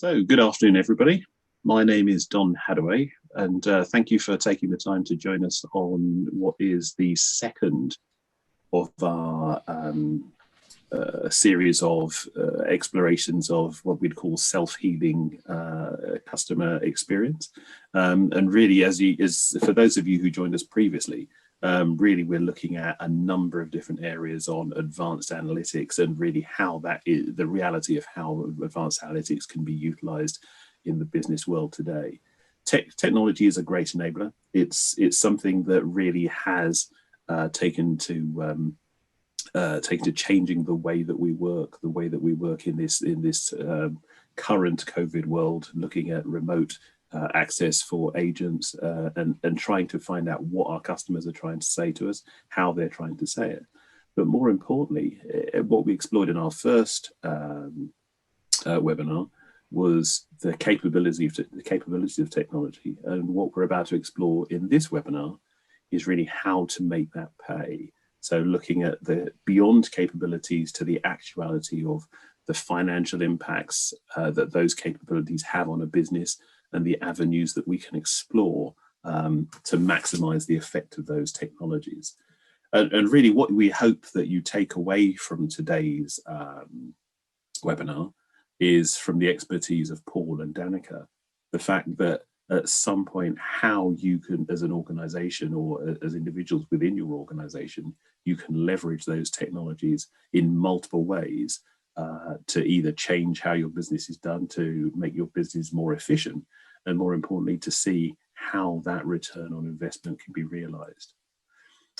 So, good afternoon, everybody. My name is Don Haddaway, and thank you for taking the time to join us on what is the second of our series of explorations of what we'd call self-healing customer experience. And really, as for those of you who joined us previously, really we're looking at a number of different areas on advanced analytics and really how that is the reality of how advanced analytics can be utilized in the business world today. Technology is a great enabler. It's something that really has taken to changing the way that we work, in this current COVID world, looking at remote access for agents and trying to find out what our customers are trying to say to us, how they're trying to say it. But more importantly, what we explored in our first webinar was the capability of technology. And what we're about to explore in this webinar is really how to make that pay. So looking at the beyond capabilities to the actuality of the financial impacts that those capabilities have on a business and the avenues that we can explore to maximize the effect of those technologies. And really what we hope that you take away from today's webinar is from the expertise of Paul and Danica, the fact that at some point, how you can, as an organization or as individuals within your organization, you can leverage those technologies in multiple ways to either change how your business is done, to make your business more efficient, and more importantly, to see how that return on investment can be realized.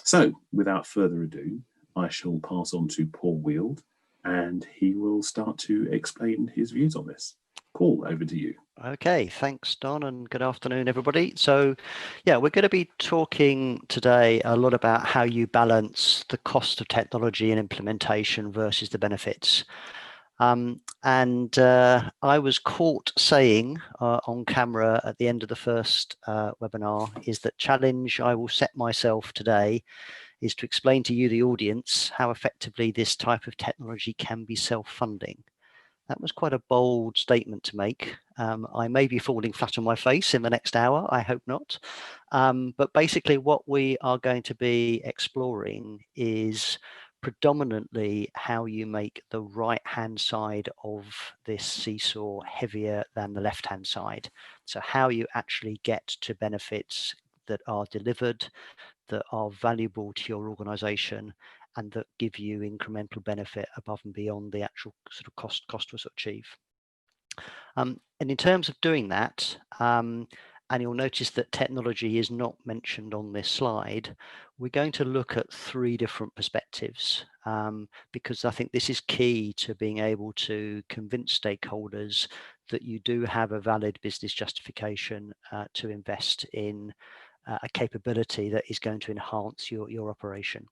So without further ado, I shall pass on to Paul Weald, and he will start to explain his views on this. Paul, over to you. Okay, thanks, Don, and good afternoon, everybody. So, yeah, we're going to be talking today a lot about how you balance the cost of technology and implementation versus the benefits. I was caught saying on camera at the end of the first webinar is that challenge I will set myself today is to explain to you, the audience, how effectively this type of technology can be self-funding. That was quite a bold statement to make. I may be falling flat on my face in the next hour, I hope not. But basically what we are going to be exploring is predominantly how you make the right-hand side of this seesaw heavier than the left-hand side. So how you actually get to benefits that are delivered, that are valuable to your organization, and that give you incremental benefit above and beyond the actual sort of cost to achieve. And in terms of doing that, and you'll notice that technology is not mentioned on this slide, we're going to look at three different perspectives, because I think this is key to being able to convince stakeholders that you do have a valid business justification to invest in a capability that is going to enhance your operation.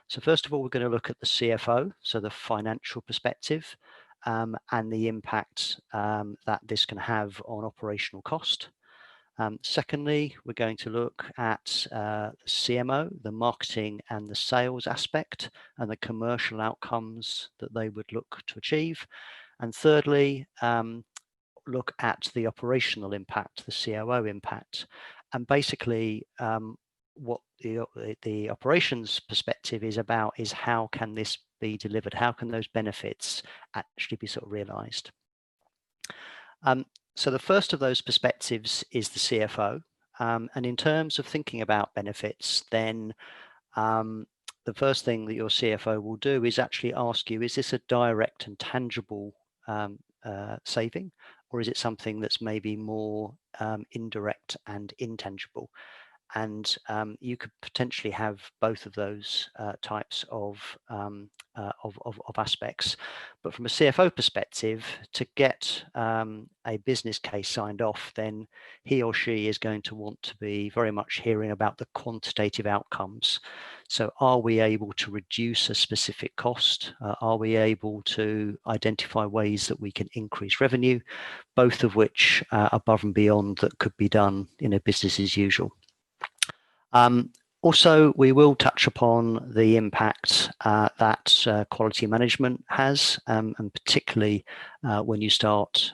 So first of all, we're going to look at the CFO, so the financial perspective, and the impact that this can have on operational cost. Secondly, we're going to look at the CMO, the marketing and the sales aspect, and the commercial outcomes that they would look to achieve. And thirdly, look at the operational impact, the COO impact. And basically, what the operations perspective is about is how can this be delivered? How can those benefits actually be sort of realized? So the first of those perspectives is the CFO. And in terms of thinking about benefits, then the first thing that your CFO will do is actually ask you, is this a direct and tangible saving? Or is it something that's maybe more indirect and intangible? And you could potentially have both of those types of aspects. But from a CFO perspective, to get a business case signed off, then he or she is going to want to be very much hearing about the quantitative outcomes. So are we able to reduce a specific cost? Are we able to identify ways that we can increase revenue, both of which above and beyond that could be done in a business as usual? Also, we will touch upon the impact that quality management has, and particularly when you start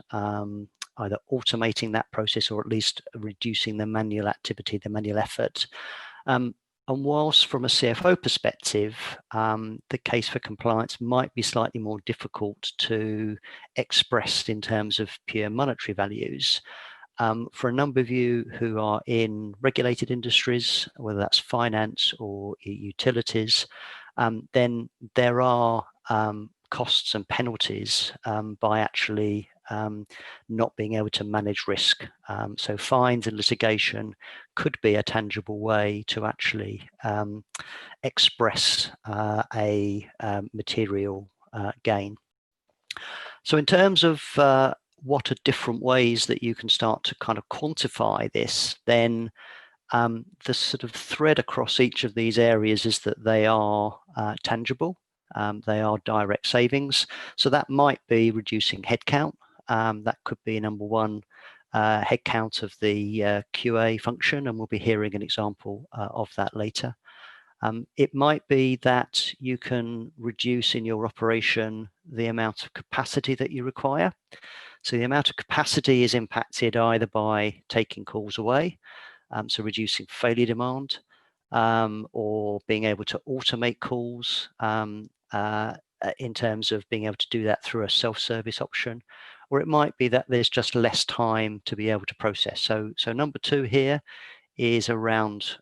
either automating that process or at least reducing the manual activity, the manual effort. And whilst from a CFO perspective, the case for compliance might be slightly more difficult to express in terms of pure monetary values, for a number of you who are in regulated industries, whether that's finance or utilities, then there are costs and penalties by actually not being able to manage risk. So fines and litigation could be a tangible way to actually express a material gain. So in terms of what are different ways that you can start to kind of quantify this, then the sort of thread across each of these areas is that they are tangible. They are direct savings. So that might be reducing headcount. That could be number one, headcount of the QA function, and we'll be hearing an example of that later. It might be that you can reduce in your operation the amount of capacity that you require. So the amount of capacity is impacted either by taking calls away, so reducing failure demand, or being able to automate calls in terms of being able to do that through a self-service option, or it might be that there's just less time to be able to process. So number two here is around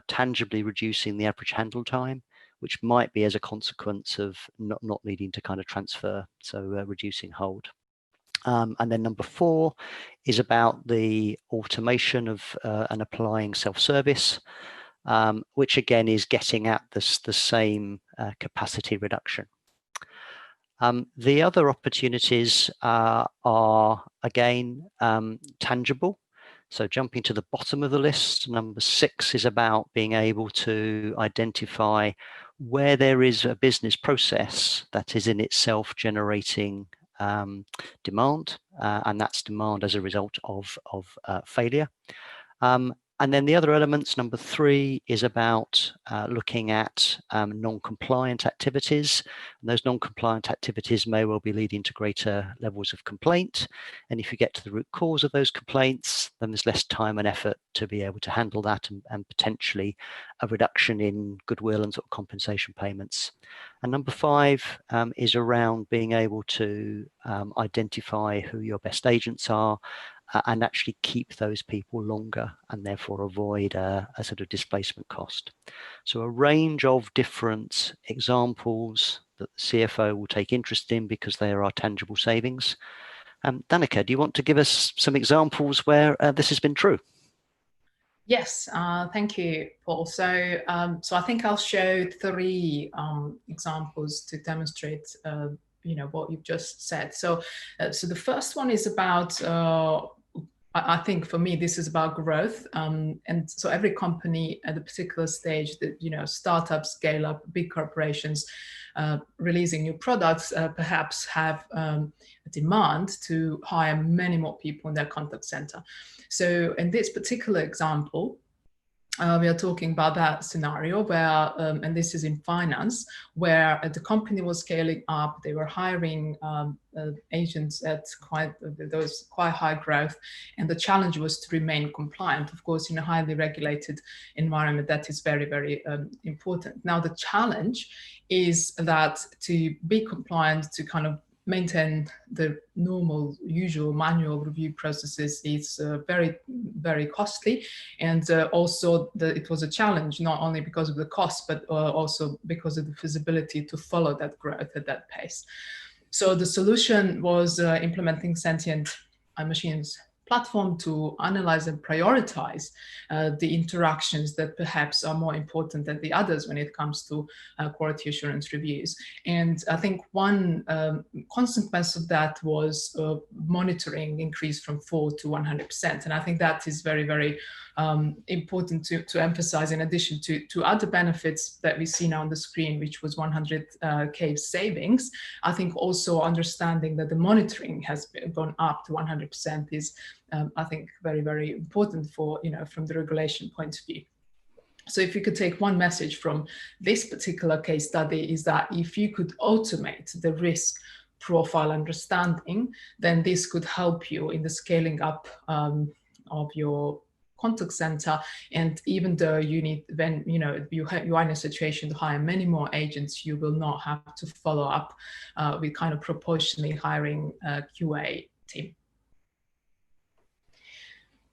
tangibly reducing the average handle time, which might be as a consequence of not needing to kind of transfer, so reducing hold. And then number four is about the automation of and applying self-service, which again is getting at the same capacity reduction. The other opportunities are again tangible. So jumping to the bottom of the list, number 6 is about being able to identify where there is a business process that is in itself generating demand, and that's demand as a result of failure. And then the other elements, number 3, is about looking at non-compliant activities. And those non-compliant activities may well be leading to greater levels of complaint. And if you get to the root cause of those complaints, then there's less time and effort to be able to handle that, and potentially a reduction in goodwill and sort of compensation payments. And number 5 is around being able to identify who your best agents are, and actually keep those people longer, and therefore avoid a sort of displacement cost. So a range of different examples that the CFO will take interest in because there are tangible savings. Danica, do you want to give us some examples where this has been true? Yes, thank you, Paul. So, so I think I'll show 3 examples to demonstrate what you've just said. So, so the first one is about, I think for me, this is about growth. And so every company at a particular stage that, startups, scale up, big corporations, releasing new products, perhaps have a demand to hire many more people in their contact center. So in this particular example, we are talking about that scenario where, and this is in finance, where the company was scaling up, they were hiring agents at those quite high growth, and the challenge was to remain compliant. Of course, in a highly regulated environment, that is very, very important. Now, the challenge is that to be compliant, to kind of maintain the normal, usual manual review processes is very, very costly. And also it was a challenge, not only because of the cost, but also because of the feasibility to follow that growth at that pace. So the solution was implementing Sentient machines platform to analyze and prioritize the interactions that perhaps are more important than the others when it comes to quality assurance reviews. And I think one consequence of that was monitoring increased from 4 to 100%. And I think that is very, very important to emphasize, in addition to other benefits that we see now on the screen, which was 100K savings. I think also understanding that the monitoring has gone up to 100% is, I think, very, very important for, from the regulation point of view. So if you could take one message from this particular case study, is that if you could automate the risk profile understanding, then this could help you in the scaling up of your contact center. And even though you need, when you are in a situation to hire many more agents, you will not have to follow up with kind of proportionally hiring a QA team.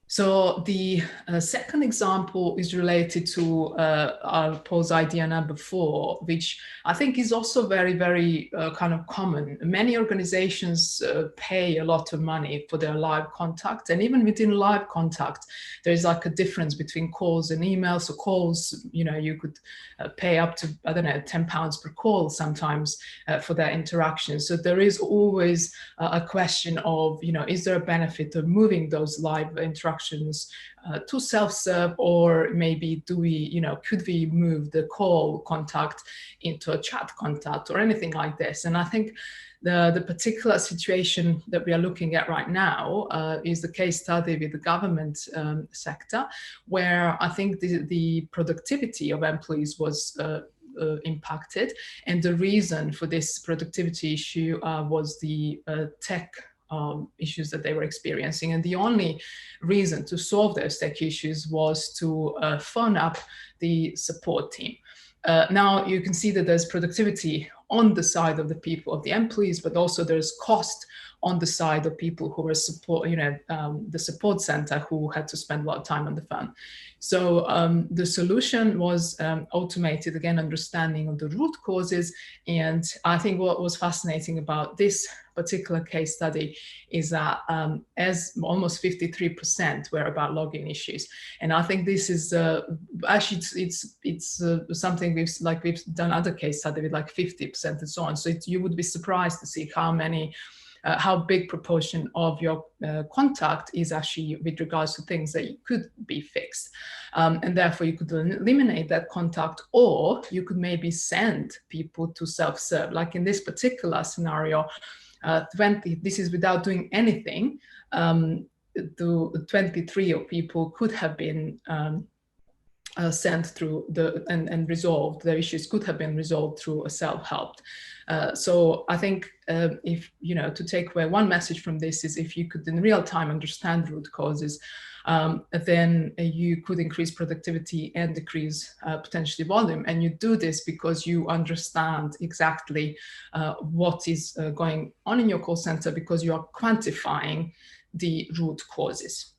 So the second example is related to our pose idea number 4, which I think is also very, very kind of common. Many organizations pay a lot of money for their live contact, and even within live contact, there's like a difference between calls and emails. So calls, you could pay up to, I don't know, £10 per call sometimes for that interaction. So there is always a question of, is there a benefit of moving those live interactions to self-serve, or maybe do we, could we move the call contact into a chat contact or anything like this? And I think the particular situation that we are looking at right now is the case study with the government sector, where I think the productivity of employees was impacted. And the reason for this productivity issue was the tech issues that they were experiencing. And the only reason to solve those tech issues was to phone up the support team. Now you can see that there's productivity on the side of the people, of the employees, but also there's cost on the side of people who were support, the support center, who had to spend a lot of time on the phone. So the solution was automated, again, understanding of the root causes. And I think what was fascinating about this particular case study is that as almost 53% were about login issues. And I think this is actually it's something we've done other case study with like 50% and so on. So you would be surprised to see how big proportion of your contact is actually with regards to things that could be fixed. And therefore you could eliminate that contact, or you could maybe send people to self-serve. Like in this particular scenario, this is without doing anything, 23 of people could have been sent through and resolved. Their issues could have been resolved through a self-help. So I think if, to take away one message from this is, if you could in real time understand root causes, then you could increase productivity and decrease potentially volume. And you do this because you understand exactly what is going on in your call center, because you are quantifying the root causes.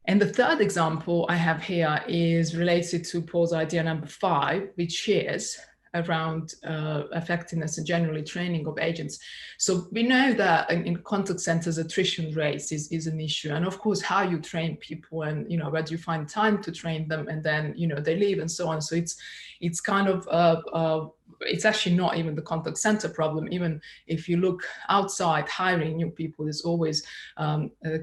And the third example I have here is related to pose idea number 5, which shares around effectiveness and generally training of agents. So we know that in contact centers, attrition rates is an issue. And of course, how you train people, and whether you find time to train them, and then they leave and so on. So it's kind of it's actually not even the contact center problem. Even if you look outside, hiring new people is always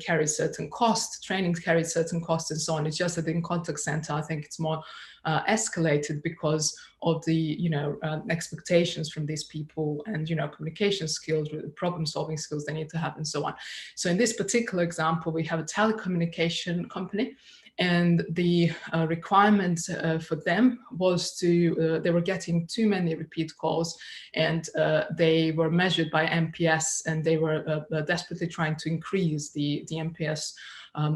carries certain costs, training carries certain costs and so on. It's just that in contact center, I think it's more escalated because of the expectations from these people, and communication skills, problem solving skills they need to have, and so on. So in this particular example, we have a telecommunication company, and the requirement for them was to, they were getting too many repeat calls, and they were measured by NPS, and they were desperately trying to increase the NPS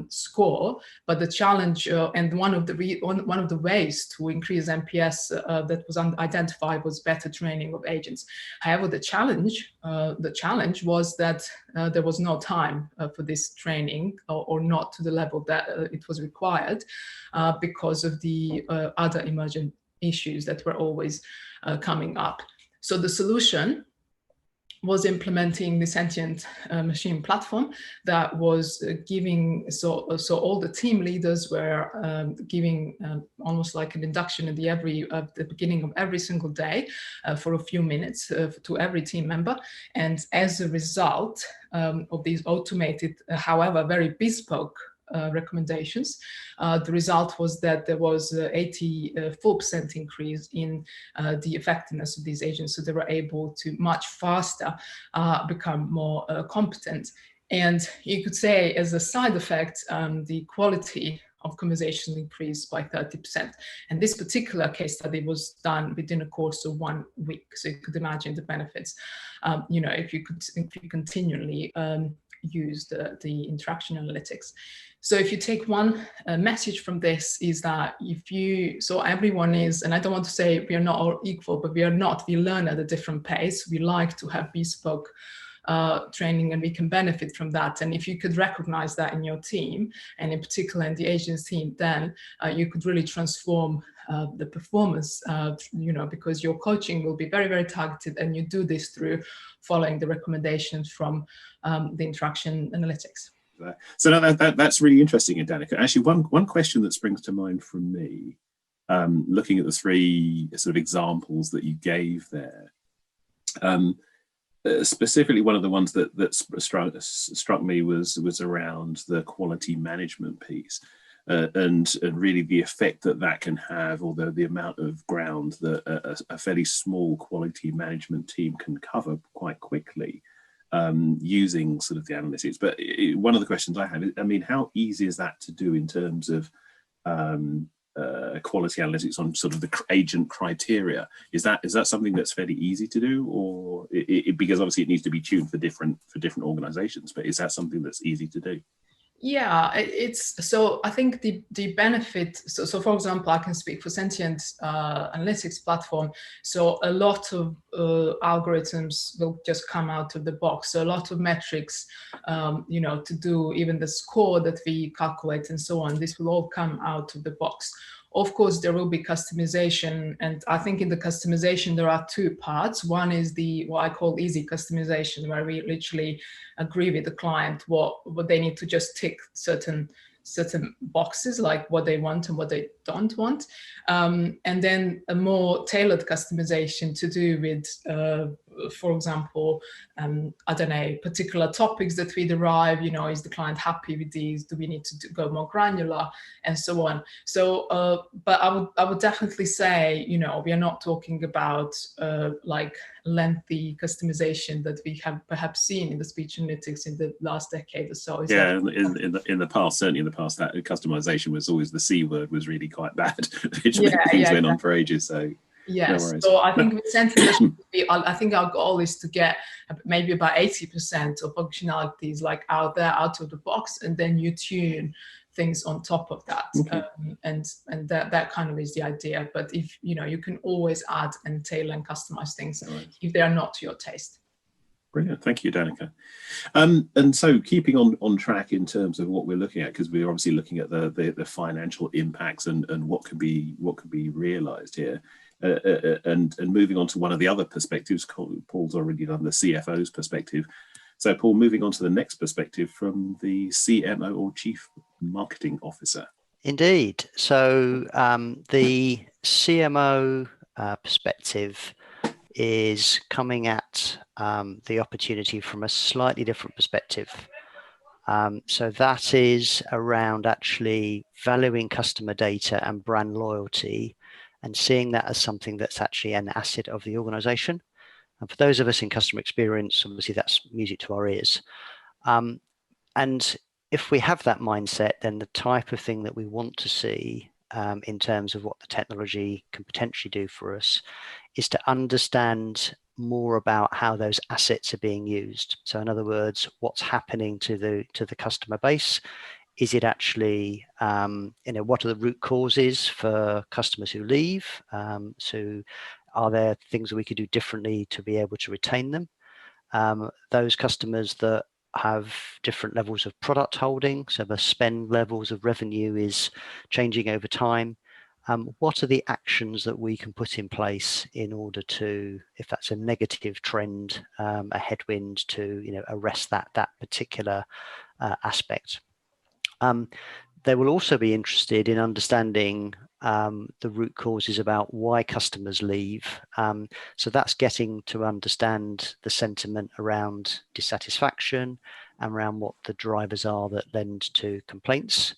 score. But the challenge, and one of the ways to increase NPS that was identified was better training of agents. However, the challenge was that there was no time for this training, or not to the level that it was required, because of the other emergent issues that were always coming up. So the solution was implementing the Sentient machine platform that was giving, so all the team leaders were giving almost like an induction at the beginning of every single day for a few minutes to every team member. And as a result of these automated, however, very bespoke recommendations, the result was that there was 84% increase in the effectiveness of these agents. So they were able to much faster become more competent. And you could say, as a side effect, the quality of conversations increased by 30%. And this particular case study was done within a course of 1 week. So you could imagine the benefits, if you continually use the interaction analytics. So if you take one message from this is that everyone is, and I don't want to say we are not all equal, but we are not, we learn at a different pace. We like to have bespoke training, and we can benefit from that. And if you could recognize that in your team, and in particular in the agents team, then you could really transform the performance, because your coaching will be very, very targeted, and you do this through following the recommendations from the interaction analytics. So that's really interesting, Danica. Actually, one question that springs to mind from me, looking at the 3 sort of examples that you gave there, specifically one of the ones that struck me was around the quality management piece, and really the effect that can have, or the amount of ground that a fairly small quality management team can cover quite quickly. Using sort of the analytics. But one of the questions I had, I mean, how easy is that to do in terms of quality analytics on sort of the agent criteria? Is that something that's fairly easy to do, or because obviously it needs to be tuned for different organizations, but is that something that's easy to do? Yeah, so I think the benefit, so for example, I can speak for Sentient analytics platform. So a lot of algorithms will just come out of the box. So a lot of metrics, to do even the score that we calculate and so on, this will all come out of the box. Of course, there will be customization, and I think in the customization there are 2 parts. One is what I call easy customization, where we literally agree with the client what they need to just tick certain boxes, like what they want and what they don't want, and then a more tailored customization to do with, for example, I don't know, particular topics that we derive. Is the client happy with these? Do we need to go more granular, and so on? So, but I would definitely say, we are not talking about like lengthy customization that we have perhaps seen in the speech analytics in the last decade or so. In the past, certainly in the past, that customization was always the C word, was really quite bad, which things went on for ages. So yes, so I think with Sentient, I think our goal is to get maybe about 80% of functionalities like out of the box, and then you tune things on top of that. Okay. And that kind of is the idea. But if you can always add and tailor and customize things if they are not to your taste. Brilliant, thank you, Danica. And so keeping on track in terms of what we're looking at, because we're obviously looking at the financial impacts and what could be realised here, and moving on to one of the other perspectives. Paul's already done the CFO's perspective. So Paul, moving on to the next perspective from the CMO, or Chief Marketing Officer. Indeed. So the CMO perspective is coming at the opportunity from a slightly different perspective. So that is around actually valuing customer data and brand loyalty, and seeing that as something that's actually an asset of the organization. And for those of us in customer experience, obviously that's music to our ears. And if we have that mindset, then the type of thing that we want to see in terms of what the technology can potentially do for us is to understand more about how those assets are being used. So in other words, what's happening to the customer base? Is it actually, what are the root causes for customers who leave? So are there things that we could do differently to be able to retain them? Those customers that have different levels of product holding, so the spend levels of revenue is changing over time. What are the actions that we can put in place in order to, if that's a negative trend, a headwind, to arrest that particular aspect? They will also be interested in understanding the root causes about why customers leave. So that's getting to understand the sentiment around dissatisfaction and around what the drivers are that lend to complaints.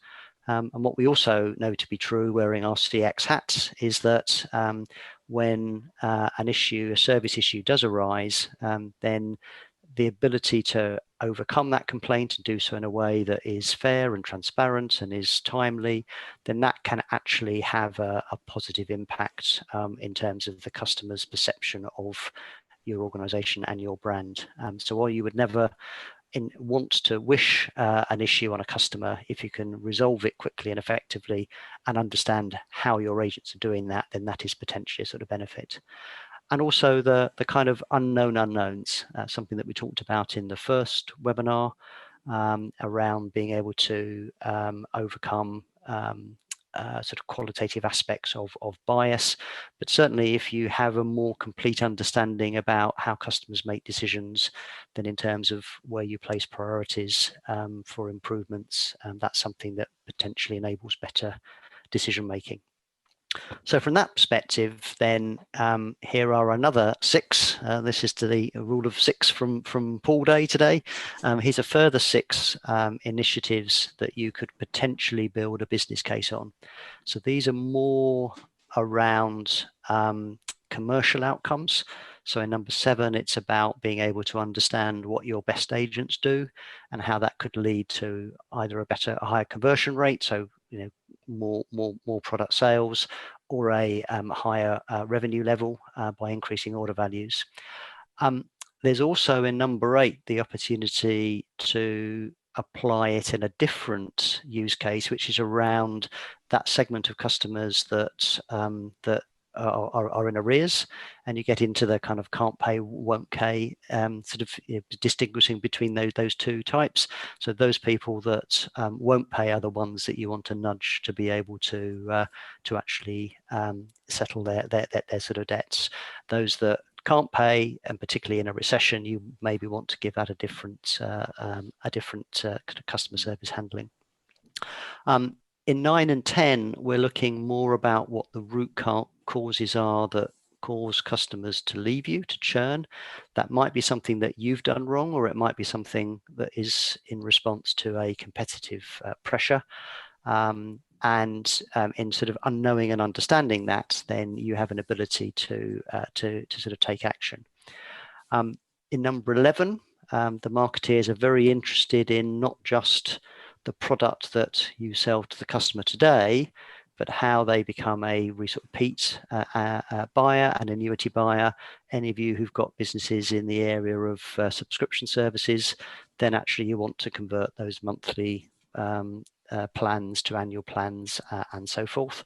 And what we also know to be true, wearing our CX hats, is that when a service issue does arise, then the ability to overcome that complaint and do so in a way that is fair and transparent and is timely, then that can actually have a positive impact in terms of the customer's perception of your organization and your brand. So while you would never want to wish an issue on a customer, if you can resolve it quickly and effectively and understand how your agents are doing that, then that is potentially a sort of benefit. And also the kind of unknown unknowns, something that we talked about in the first webinar, around being able to overcome sort of qualitative aspects of bias. But certainly if you have a more complete understanding about how customers make decisions, then in terms of where you place priorities for improvements, that's something that potentially enables better decision making. So from that perspective, then here are another 6. This is to the rule of 6 from Paul Day today. Here's a further 6 initiatives that you could potentially build a business case on. So these are more around commercial outcomes. So in number 7, it's about being able to understand what your best agents do and how that could lead to either a higher conversion rate, so more product sales, or a higher revenue level by increasing order values. There's also in number 8 the opportunity to apply it in a different use case, which is around that segment of customers that are in arrears, and you get into the kind of can't pay, won't pay, sort of distinguishing between those 2 types. So those people that won't pay are the ones that you want to nudge to be able to actually settle their sort of debts. Those that can't pay, and particularly in a recession, you maybe want to give that a different customer service handling. In 9 and 10, we're looking more about what the root causes are that cause customers to leave you, to churn. That might be something that you've done wrong, or it might be something that is in response to a competitive pressure. And in sort of unknowing and understanding that, then you have an ability to sort of take action. In number 11, the marketeers are very interested in not just the product that you sell to the customer today, but how they become a repeat buyer, an annuity buyer. Any of you who've got businesses in the area of subscription services, then actually you want to convert those monthly plans to annual plans and so forth.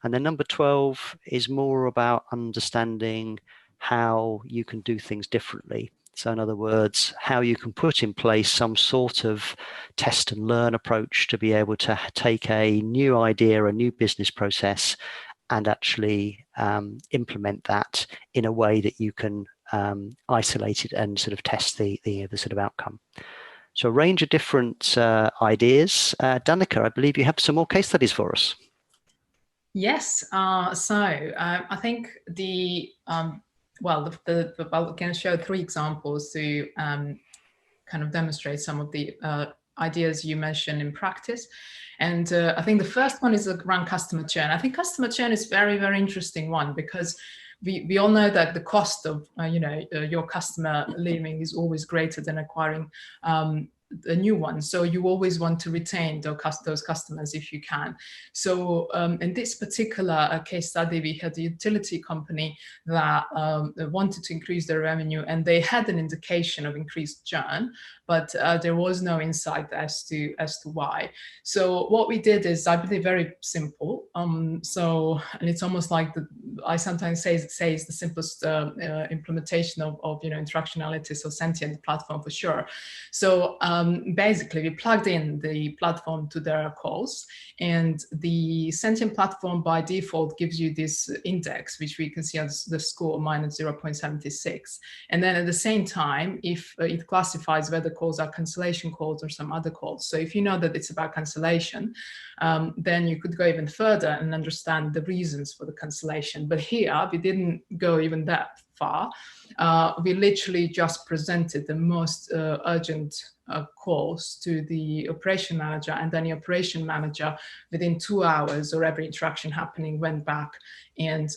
And then number 12 is more about understanding how you can do things differently. So in other words, how you can put in place some sort of test and learn approach to be able to take a new idea, a new business process, and actually implement that in a way that you can isolate it and sort of test the sort of outcome. So a range of different ideas. Danica, I believe you have some more case studies for us. Yes. I think I can show 3 examples to kind of demonstrate some of the ideas you mentioned in practice. And I think the first one is around customer churn. I think customer churn is very, very interesting one, because we all know that the cost of your customer leaving is always greater than acquiring a new one. So you always want to retain those customers if you can. So in this particular case study, we had a utility company that wanted to increase their revenue, and they had an indication of increased churn, but there was no insight as to why. So what we did is, I believe, very simple. And it's almost like I sometimes say it's the simplest implementation of interaction analytics or Sentient platform for sure. So basically, we plugged in the platform to their calls, and the Sentient platform by default gives you this index, which we can see as the score minus 0.76. And then at the same time, if it classifies whether calls are cancellation calls or some other calls. So if you know that it's about cancellation, then you could go even further and understand the reasons for the cancellation. But here, we didn't go even that far. We literally just presented the most urgent calls to the operation manager, and then the operation manager within 2 hours or every interaction happening went back and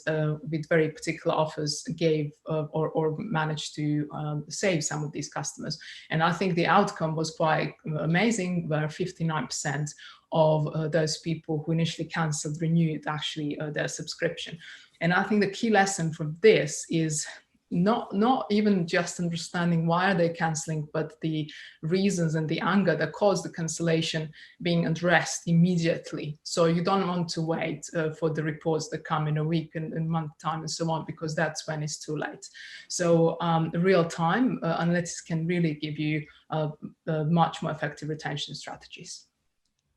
with very particular offers gave or managed to save some of these customers. And I think the outcome was quite amazing, where 59% of those people who initially cancelled renewed actually their subscription. And I think the key lesson from this is not even just understanding why are they canceling, but the reasons and the anger that caused the cancellation being addressed immediately. So you don't want to wait for the reports that come in a week and month time and so on, because that's when it's too late. So real-time analytics can really give you much more effective retention strategies.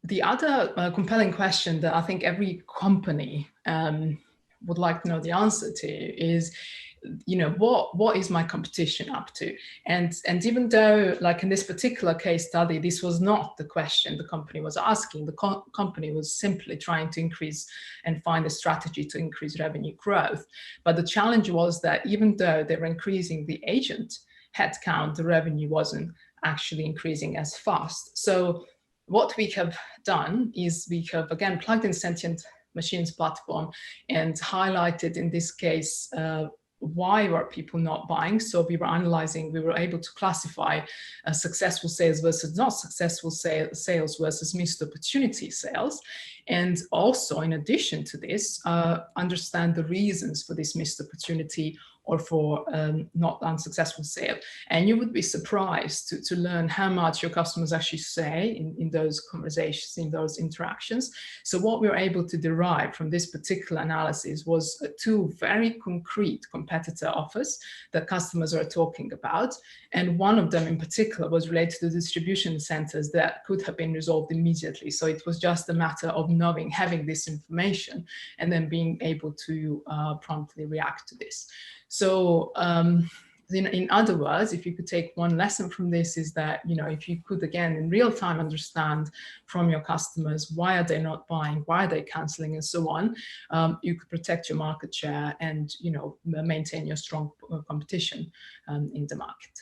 The other compelling question that I think every company would like to know the answer to is, what is my competition up to? And even though, like in this particular case study, this was not the question the company was asking, the company was simply trying to increase and find a strategy to increase revenue growth. But the challenge was that even though they were increasing the agent headcount, the revenue wasn't actually increasing as fast. So what we have done is we have, again, plugged in Sentient Machines platform and highlighted, in this case, why were people not buying. So we were analyzing, we were able to classify successful sales versus not successful sales versus missed opportunity sales. And also, in addition to this, understand the reasons for this missed opportunity or for not unsuccessful sale. And you would be surprised to learn how much your customers actually say in those conversations, in those interactions. So what we were able to derive from this particular analysis was 2 very concrete competitor offers that customers are talking about. And one of them in particular was related to distribution centers that could have been resolved immediately. So it was just a matter of knowing, having this information, and then being able to promptly react to this. So in other words, if you could take one lesson from this, is that, if you could, again, in real time understand from your customers, why are they not buying, why are they canceling, and so on, you could protect your market share and, maintain your strong competition in the market.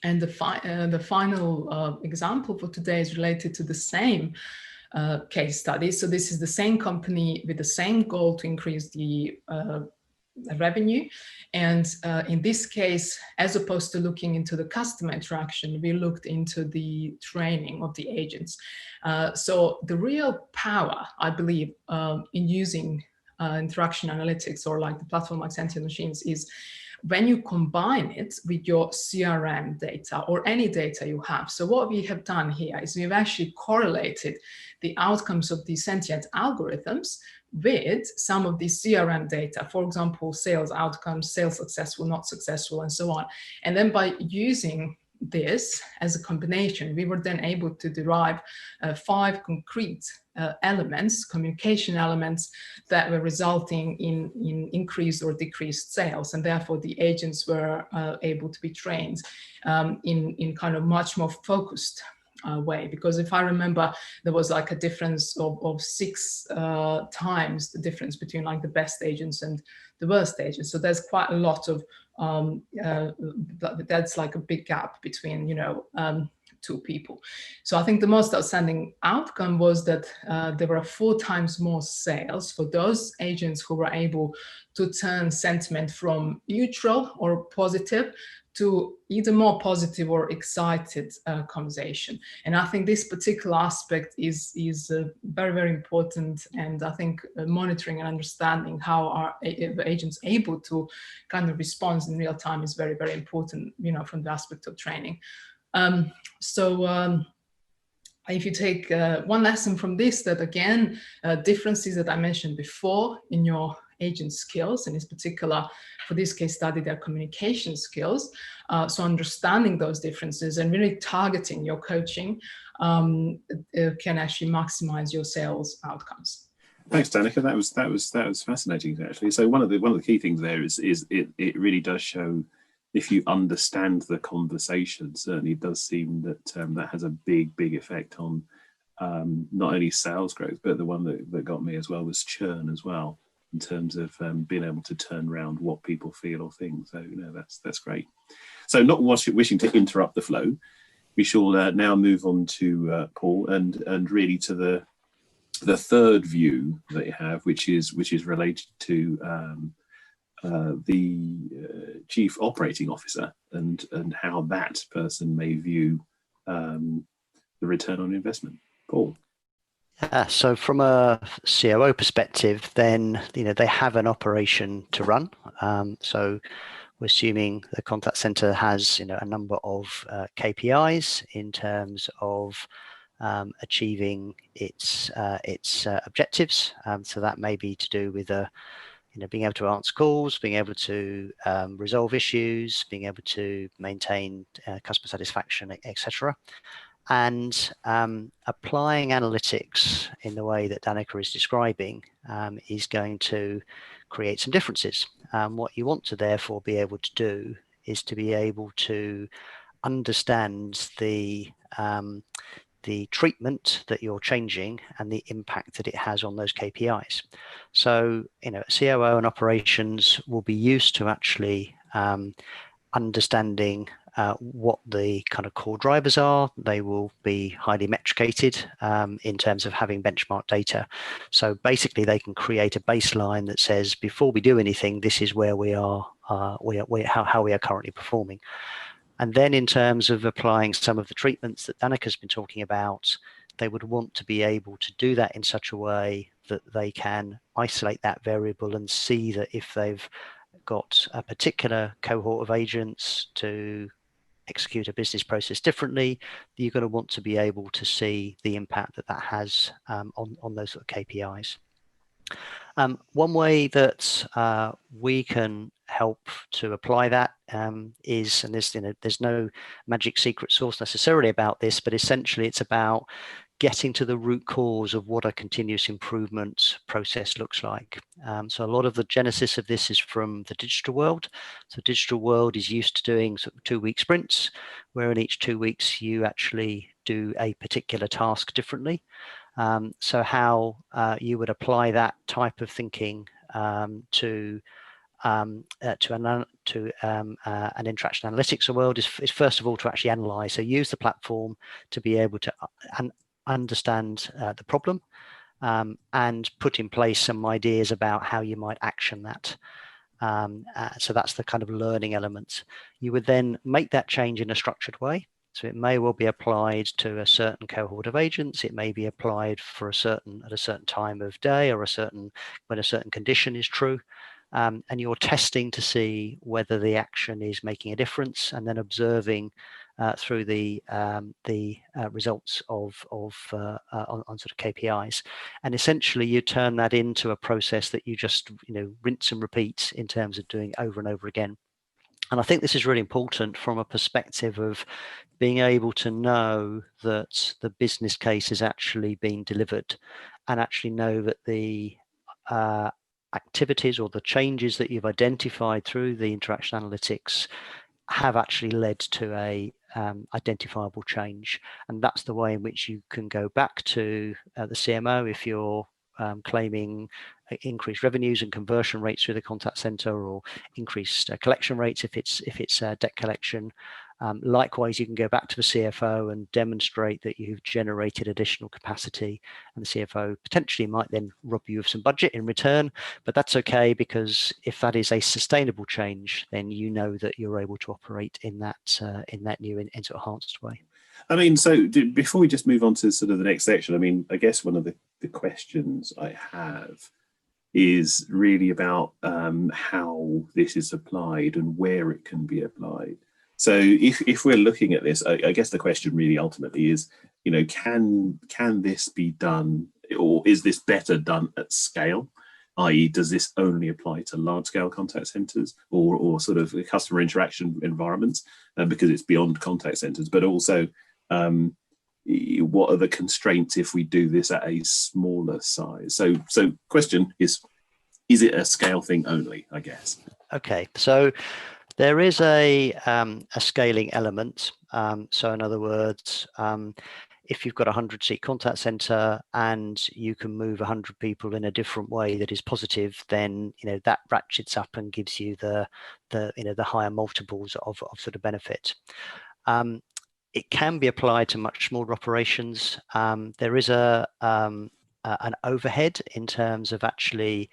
And the final example for today is related to the same case study. So this is the same company with the same goal to increase the revenue. And in this case, as opposed to looking into the customer interaction, we looked into the training of the agents. So the real power, I believe, in using interaction analytics, or like the platform like Sentient Machines, is when you combine it with your CRM data or any data you have. So what we have done here is we've actually correlated the outcomes of the Sentient algorithms with some of the CRM data, for example, sales outcomes, sales successful, not successful, and so on. And then by using this as a combination, we were then able to derive 5 concrete elements, communication elements, that were resulting in increased or decreased sales. And therefore the agents were able to be trained in kind of much more focused way. Because if I remember, there was like a difference of 6 times the difference between like the best agents and the worst agents. So there's quite a lot of that's like a big gap between 2 people. So I think the most outstanding outcome was that there were 4 times more sales for those agents who were able to turn sentiment from neutral or positive to either more positive or excited conversation. And I think this particular aspect is very, very important. And I think monitoring and understanding how are agents able to kind of respond in real time is very, very important, from the aspect of training. If you take one lesson from this, that again, differences that I mentioned before in your agent skills, and in particular for this case study, their communication skills. So understanding those differences and really targeting your coaching can actually maximize your sales outcomes. Thanks, Danica. That was fascinating, actually. So one of the key things there is it really does show, if you understand the conversation, certainly it does seem that that has a big effect on not only sales growth, but the one that got me as well was churn as well. in terms of being able to turn around what people feel or think. So that's great. So not wishing to interrupt the flow, we shall now move on to Paul and really to the third view that you have, which is related to the chief operating officer and how that person may view the return on investment. Paul. So from a COO perspective, then they have an operation to run. So we're assuming the contact center has a number of KPIs in terms of achieving its objectives. So that may be to do with being able to answer calls, being able to resolve issues, being able to maintain customer satisfaction, etc. And applying analytics in the way that Danica is describing is going to create some differences. What you want to therefore be able to do is to be able to understand the treatment that you're changing and the impact that it has on those KPIs. So, COO and operations will be used to actually understanding what the kind of core drivers are. They will be highly metricated in terms of having benchmark data. So basically they can create a baseline that says, before we do anything, this is where we are, how we are currently performing. And then in terms of applying some of the treatments that Danica's been talking about, they would want to be able to do that in such a way that they can isolate that variable and see that if they've got a particular cohort of agents to execute a business process differently, you're going to want to be able to see the impact that has on those sort of KPIs. One way that we can help to apply that is, and there's no magic secret sauce necessarily about this, but essentially it's about getting to the root cause of what a continuous improvement process looks like. So a lot of the genesis of this is from the digital world. So digital world is used to doing sort of 2-week sprints, where in each 2 weeks you actually do a particular task differently. So how you would apply that type of thinking to an interaction analytics world is first of all to actually analyze. So use the platform to be able to understand the problem and put in place some ideas about how you might action that. So that's the kind of learning element. You would then make that change in a structured way. So it may well be applied to a certain cohort of agents. It may be applied for at a certain time of day or when a certain condition is true. And you're testing to see whether the action is making a difference, and then observing through the results on sort of KPIs. And essentially you turn that into a process that you just rinse and repeat in terms of doing over and over again. And I think this is really important from a perspective of being able to know that the business case is actually being delivered, and actually know that the activities or the changes that you've identified through the interaction analytics have actually led to a identifiable change. And that's the way in which you can go back to the CMO if you're claiming increased revenues and conversion rates through the contact center, or increased collection rates if it's debt collection. Likewise, you can go back to the CFO and demonstrate that you've generated additional capacity, and the CFO potentially might then rob you of some budget in return, but that's okay, because if that is a sustainable change, then you know that you're able to operate in that new and enhanced way. I mean, so before we just move on to sort of the next section, I mean, I guess one of the questions I have is really about how this is applied and where it can be applied. So if we're looking at this, I guess the question really ultimately is, can this be done, or is this better done at scale? I.e., does this only apply to large-scale contact centers or sort of customer interaction environments, because it's beyond contact centers, but also what are the constraints if we do this at a smaller size? So question is it a scale thing only, I guess? Okay, so there is a scaling element. So in other words, if you've got a 100-seat contact center and you can move 100 people in a different way that is positive, then that ratchets up and gives you the higher multiples of sort of benefit. It can be applied to much smaller operations. There is an overhead in terms of actually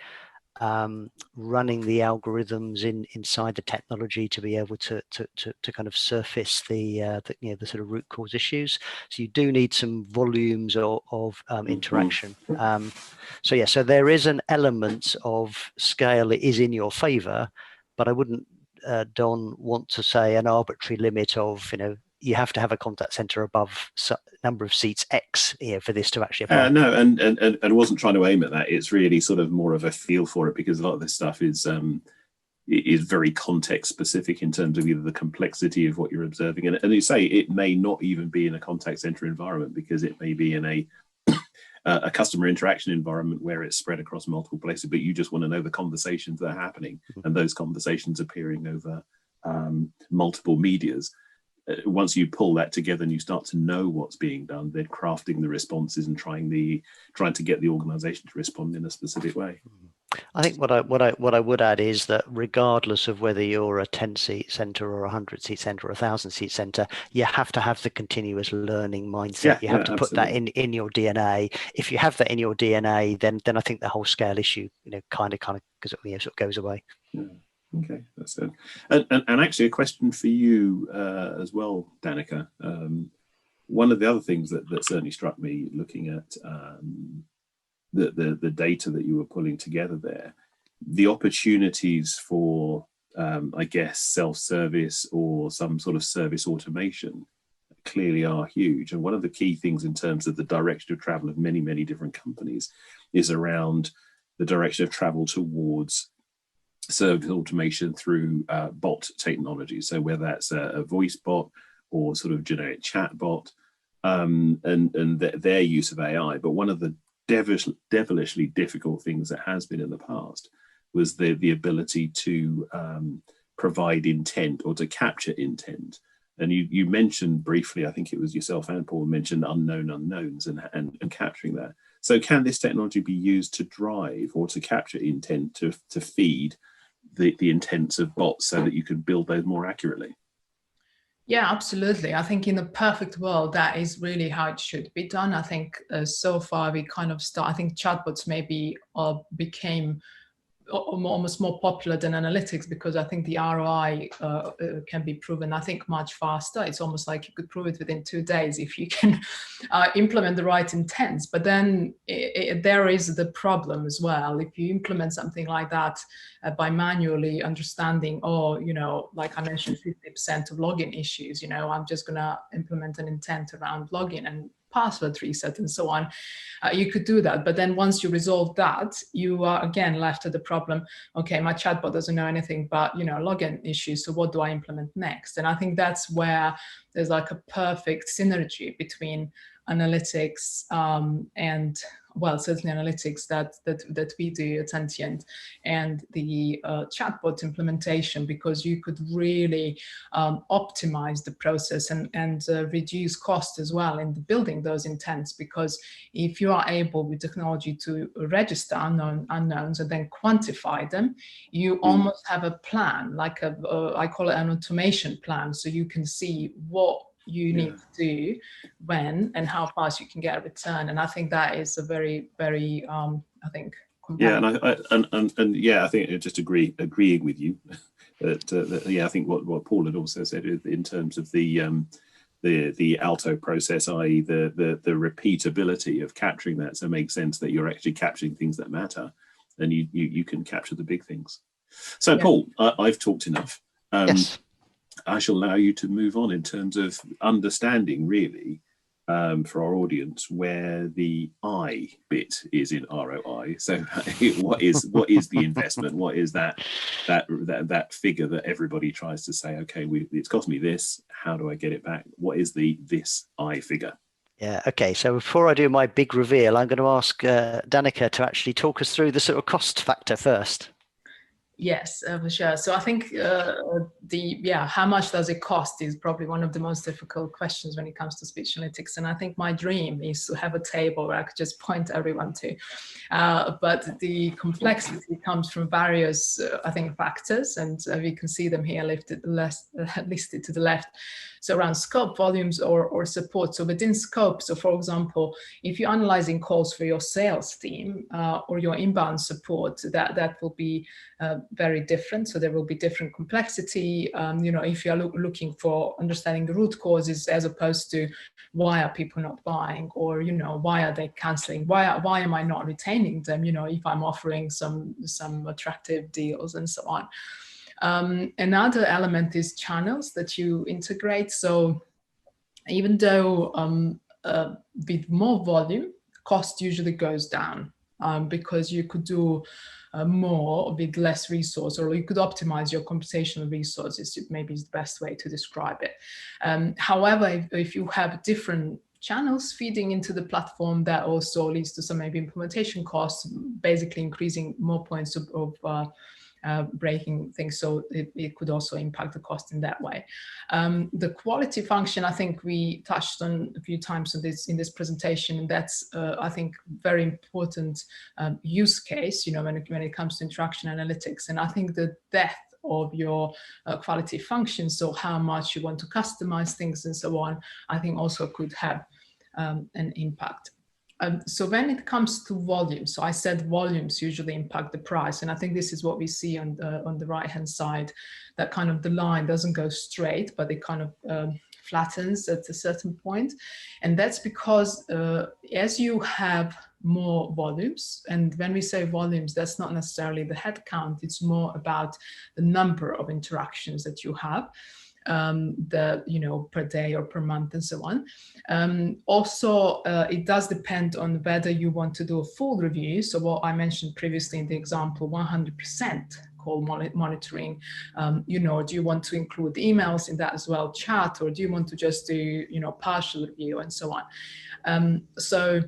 running the algorithms inside the technology to be able to kind of surface the sort of root cause issues. So you do need some volumes of interaction. So there is an element of scale that is in your favor, but I wouldn't, Don, want to say an arbitrary limit of you have to have a contact center above number of seats X for this to actually apply. No, and I wasn't trying to aim at that. It's really sort of more of a feel for it, because a lot of this stuff is very context specific in terms of either the complexity of what you're observing. And you say it may not even be in a contact center environment, because it may be in a customer interaction environment where it's spread across multiple places, but you just want to know the conversations that are happening, and those conversations appearing over multiple medias. Once you pull that together and you start to know what's being done, then crafting the responses and trying to get the organization to respond in a specific way. I think what I would add is that regardless of whether you're a 10-seat center or a 100-seat center or a 1,000-seat center, you have to have the continuous learning mindset. You have to put that in your DNA. If you have that in your DNA, then I think the whole scale issue kind of sort of goes away. Yeah. Okay, that's it. And actually, a question for you as well, Danica. One of the other things that certainly struck me looking at the data that you were pulling together there, the opportunities for, I guess, self-service or some sort of service automation clearly are huge. And one of the key things in terms of the direction of travel of many, many different companies is around the direction of travel towards service automation through bot technology. So whether that's a voice bot or sort of generic chat bot, and their use of AI. But one of the devilishly difficult things that has been in the past was the ability to provide intent or to capture intent. And you mentioned briefly, I think it was yourself and Paul mentioned unknown unknowns and capturing that. So can this technology be used to drive or to capture intent to feed the intents of bots so that you can build those more accurately? Yeah, absolutely. I think in a perfect world, that is really how it should be done. I think so far we kind of I think chatbots maybe became almost more popular than analytics, because I think the ROI can be proven, I think, much faster. It's almost like you could prove it within 2 days if you can implement the right intents. But then there is the problem as well. If you implement something like that by manually understanding, like I mentioned, 50% of login issues, I'm just going to implement an intent around login and password reset and so on. You could do that, but then once you resolve that, you are again left at the problem. Okay, my chatbot doesn't know anything but login issues, so what do I implement next? And I think that's where there's like a perfect synergy between analytics and, well, certainly analytics that we do at Sentient and the chatbot implementation, because you could really optimize the process and reduce cost as well in building those intents. Because if you are able with technology to register unknowns and then quantify them, you almost have a plan, like I call it an automation plan, so you can see what you need to do when and how fast you can get a return. And I think that is a very, very I think compelling. Yeah, I think I just agreeing with you that I think what Paul had also said in terms of the alto process, i.e. the repeatability of capturing that, so it makes sense that you're actually capturing things that matter, and you can capture the big things. So Paul, I've talked enough. Yes. I shall allow you to move on in terms of understanding, really, for our audience, where the I bit is in ROI. So, what is the investment? What is that figure that everybody tries to say? Okay, it's cost me this. How do I get it back? What is this I figure? Yeah. Okay. So before I do my big reveal, I'm going to ask Danica to actually talk us through the sort of cost factor first. Yes, for sure. So I think how much does it cost is probably one of the most difficult questions when it comes to speech analytics. And I think my dream is to have a table where I could just point everyone to. But the complexity comes from various, I think, factors, and we can see them here listed to the left. So around scope, volumes, or support. So within scope, so for example, if you're analyzing calls for your sales team or your inbound support, that will be very different. So there will be different complexity. If you're looking for understanding the root causes as opposed to why are people not buying, or why are they canceling? Why am I not retaining them? If I'm offering some attractive deals and so on. Another element is channels that you integrate. So even though with more volume, cost usually goes down because you could do more with less resource, or you could optimize your computational resources, maybe is the best way to describe it. However, if you have different channels feeding into the platform, that also leads to some maybe implementation costs, basically increasing more points of breaking things, so it could also impact the cost in that way. The quality function, I think we touched on a few times in this presentation, and that's I think very important use case, when it comes to interaction analytics. And I think the depth of your quality function, so how much you want to customize things and so on, I think also could have an impact. So when it comes to volume, so I said volumes usually impact the price, and I think this is what we see on the right hand side, that kind of the line doesn't go straight, but it kind of flattens at a certain point. And that's because as you have more volumes, and when we say volumes, that's not necessarily the head count, it's more about the number of interactions that you have. Per day or per month and so on. Also, it does depend on whether you want to do a full review. So what I mentioned previously in the example, 100% call monitoring, do you want to include emails in that as well, chat, or do you want to just do, partial review and so on. So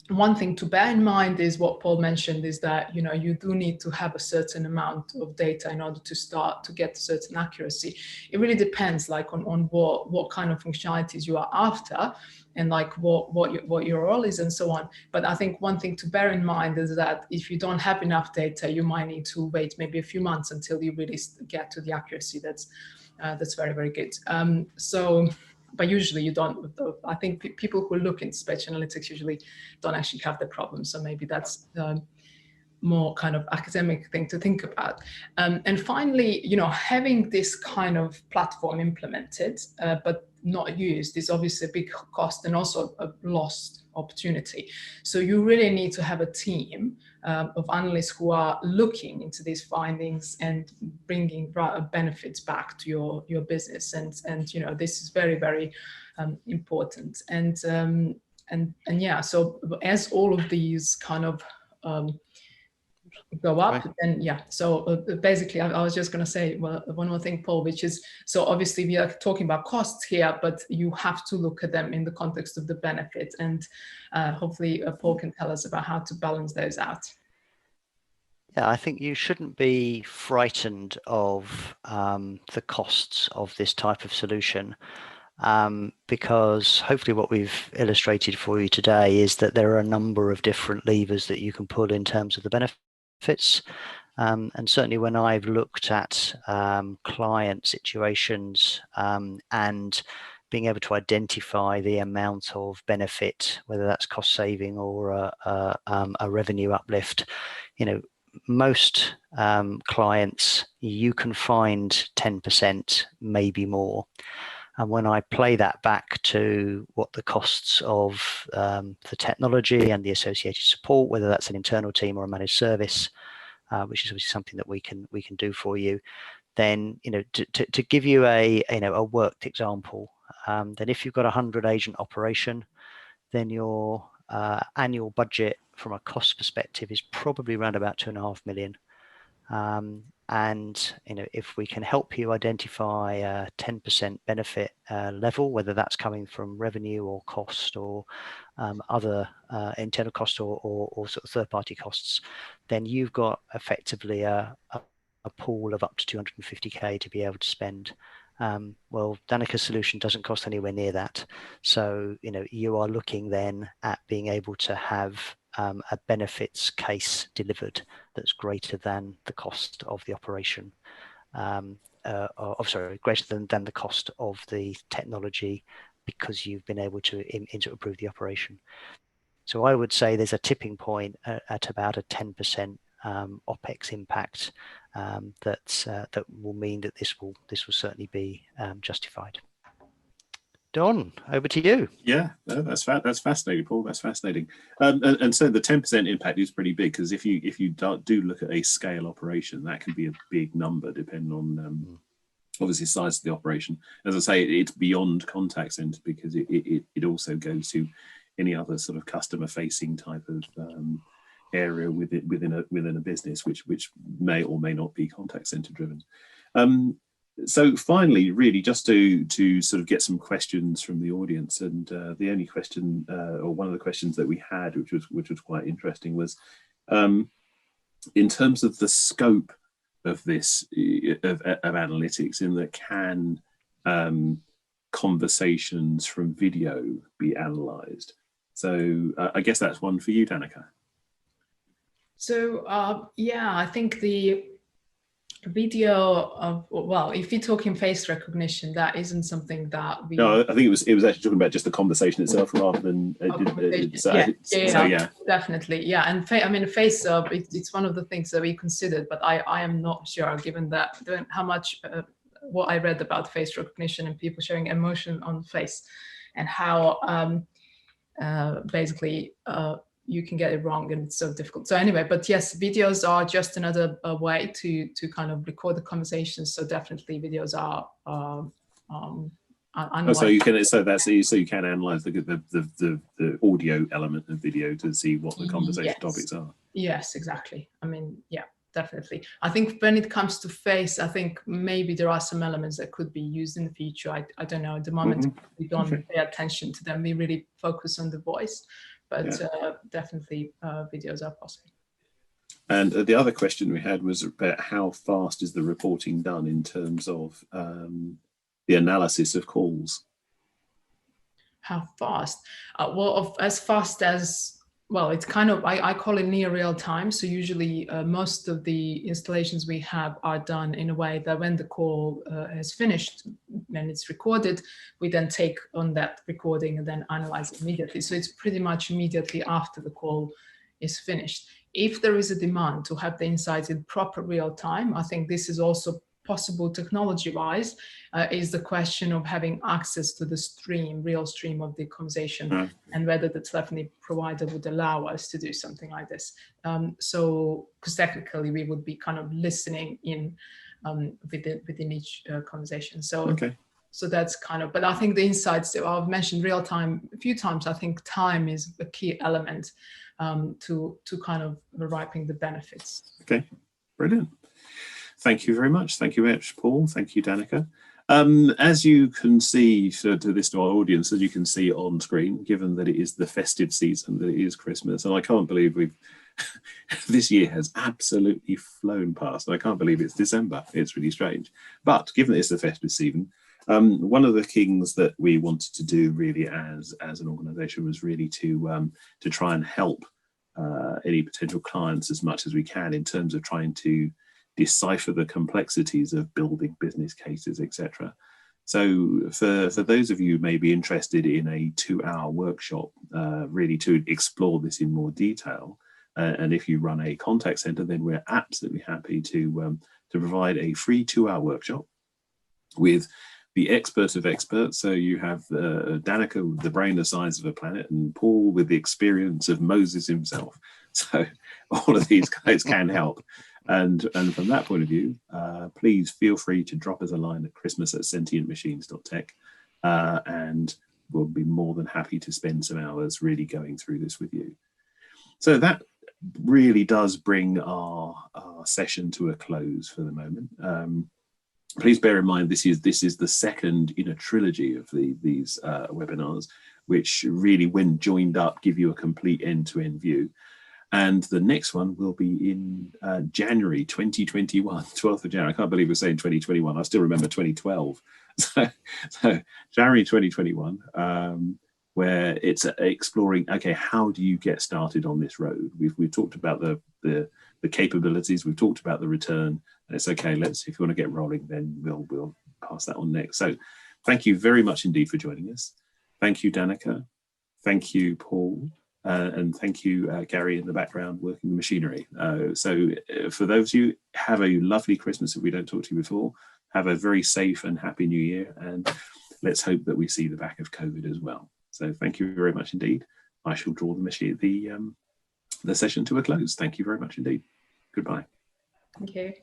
one thing to bear in mind is what Paul mentioned, is that you do need to have a certain amount of data in order to start to get a certain accuracy. It really depends on what kind of functionalities you are after, and what your role is and so on. But I think one thing to bear in mind is that if you don't have enough data, you might need to wait maybe a few months until you really get to the accuracy that's very, very good. But usually you don't. I think people who look into speech analytics usually don't actually have the problem. So maybe that's more kind of academic thing to think about. And finally, having this kind of platform implemented, but not used, is obviously a big cost and also a lost opportunity. So you really need to have a team of analysts who are looking into these findings and bringing benefits back to your business. And this is very, very important. And yeah, so as all of these kind of go up, right. And yeah, so basically I was just going to say one more thing, Paul, which is, so obviously we are talking about costs here, but you have to look at them in the context of the benefit, and hopefully Paul can tell us about how to balance those out. Yeah, I think you shouldn't be frightened of the costs of this type of solution, because hopefully what we've illustrated for you today is that there are a number of different levers that you can pull in terms of the benefits. And certainly when I've looked at client situations and being able to identify the amount of benefit, whether that's cost saving or a revenue uplift, most clients, you can find 10%, maybe more. And when I play that back to what the costs of the technology and the associated support, whether that's an internal team or a managed service, which is obviously something that we can do for you, then to give you a worked example, then if you've got 100 agent operation, then your annual budget from a cost perspective is probably around about 2.5 million. And if we can help you identify a 10% benefit level, whether that's coming from revenue or cost or other internal cost or sort of third-party costs, then you've got effectively a a pool of up to 250k to be able to spend. Well, Danica's solution doesn't cost anywhere near that. So, you are looking then at being able to have a benefits case delivered that's greater than the cost of the operation. Greater than the cost of the technology, because you've been able to improve the operation. So I would say there's a tipping point at about a 10% OPEX impact that will mean that this will certainly be justified. Don, over to you. Yeah, no, that's fascinating, Paul. That's fascinating. And so the 10% impact is pretty big, because if you do look at a scale operation, that can be a big number depending on obviously size of the operation. As I say, it's beyond contact center, because it also goes to any other sort of customer facing type of area within a business, which may or may not be contact center driven. So finally, really just to sort of get some questions from the audience, and the only question or one of the questions that we had, which was quite interesting, was in terms of the scope of this of analytics, in that can conversations from video be analysed? So I guess that's one for you, Danica. So yeah, I think the video, well, if you're talking face recognition, that isn't something that we... No, I think it was actually talking about just the conversation itself rather than... yeah, definitely. Yeah, and I mean, face, it's one of the things that we considered, but I am not sure, given how much, what I read about face recognition and people showing emotion on face, and how basically you can get it wrong, and it's so difficult. So anyway, but yes, videos are just another way to kind of record the conversations. So definitely videos are so you can analyze the audio element of video to see what the conversation topics are. Yes, exactly. I mean, yeah, definitely. I think when it comes to face, I think maybe there are some elements that could be used in the future. I don't know. At the moment, we don't pay attention to them. We really focus on the voice. But definitely videos are possible. And the other question we had was about how fast is the reporting done in terms of the analysis of calls? How fast? Well, as fast as, well, it's kind of, I call it near real time. So usually most of the installations we have are done in a way that when the call has finished and it's recorded, we then take on that recording and then analyze it immediately. So it's pretty much immediately after the call is finished. If there is a demand to have the insights in proper real time, I think this is also possible technology-wise, is the question of having access to the real stream of the conversation, and whether the telephony provider would allow us to do something like this. So, because technically we would be kind of listening in within each conversation. So, so that's kind of, but I think the insights, I've mentioned real time a few times. I think time is a key element to kind of reaping the benefits. Okay, brilliant. Thank you very much. Thank you very much, Paul. Thank you, Danica. As you can see, to our audience, as you can see on screen, given that it is the festive season, that it is Christmas, and I can't believe this year has absolutely flown past. I can't believe it's December. It's really strange. But given that it's the festive season, one of the things that we wanted to do really as an organisation was really to try and help any potential clients as much as we can in terms of trying to decipher the complexities of building business cases, etc. So for those of you who may be interested in a 2-hour workshop, really to explore this in more detail, and if you run a contact center, then we're absolutely happy to provide a free 2-hour workshop with the expert of experts. So you have Danica with the brain the size of a planet, and Paul with the experience of Moses himself. So all of these guys can help. And from that point of view, please feel free to drop us a line at christmas@sentientmachines.tech, and we'll be more than happy to spend some hours really going through this with you. So that really does bring our session to a close for the moment. Please bear in mind this is the second in a trilogy of these webinars, which really, when joined up, give you a complete end-to-end view. And the next one will be in January 2021, 12th of January. I can't believe we're saying 2021. I still remember 2012. So January 2021, where it's exploring, okay, how do you get started on this road? We've talked about the capabilities, we've talked about the return, and it's okay, if you want to get rolling, then we'll pass that on next. So thank you very much indeed for joining us. Thank you, Danica. Thank you, Paul. And thank you, Gary, in the background working the machinery. So for those of you, have a lovely Christmas if we don't talk to you before. Have a very safe and happy New Year. And let's hope that we see the back of COVID as well. So thank you very much indeed. I shall draw the session to a close. Thank you very much indeed. Goodbye. Thank you.